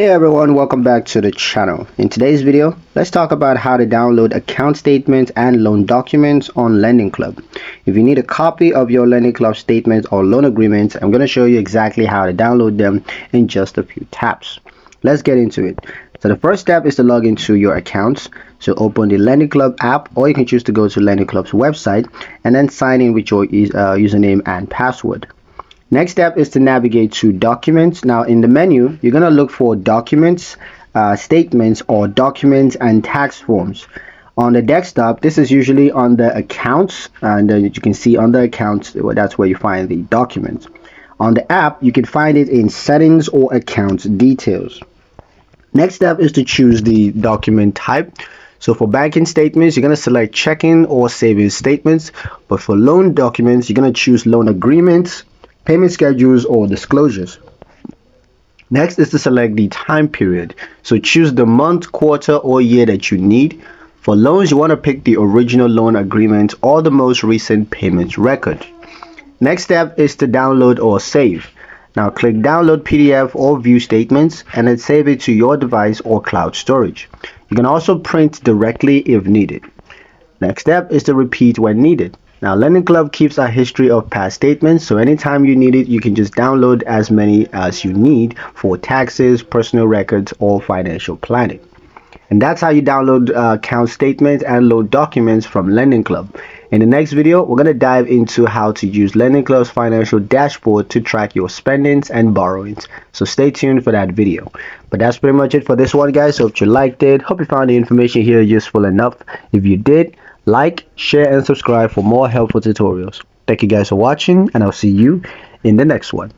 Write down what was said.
Hey everyone, welcome back to the channel. In today's video, let's talk about how to download account statements and loan documents on Lendingclub. If you need a copy of your Lendingclub statements or loan agreements, I'm going to show you exactly how to download them in just a few taps. Let's get into it. So the first step is to log into your accounts. So open the Lendingclub app, or you can choose to go to Lendingclub's website and then sign in with your username and password. Next step is to navigate to documents. Now in the menu, you're going to look for documents, statements, or documents and tax forms. On the desktop, this is usually on the accounts, and then you can see on the accounts, that's where you find the documents. On the app, you can find it in settings or accounts details. Next step is to choose the document type. So for banking statements, you're going to select checking or savings statements, but for loan documents, you're going to choose loan agreements, payment schedules, or disclosures. Next is to select the time period. So choose the month, quarter, or year that you need. For loans, you want to pick the original loan agreement or the most recent payments record. Next step is to download or save. Now click download PDF or view statements and then save it to your device or cloud storage. You can also print directly if needed. Next step is to repeat when needed. Now Lendingclub keeps a history of past statements, so anytime you need it, you can just download as many as you need for taxes, personal records, or financial planning. And that's how you download account statements and load documents from Lendingclub. In the next video, we're going to dive into how to use Lendingclub's financial dashboard to track your spendings and borrowings. So stay tuned for that video. But that's pretty much it for this one, guys. Hope you liked it. Hope you found the information here useful enough. If you did, like, share, and subscribe for more helpful tutorials. Thank you guys for watching, and I'll see you in the next one.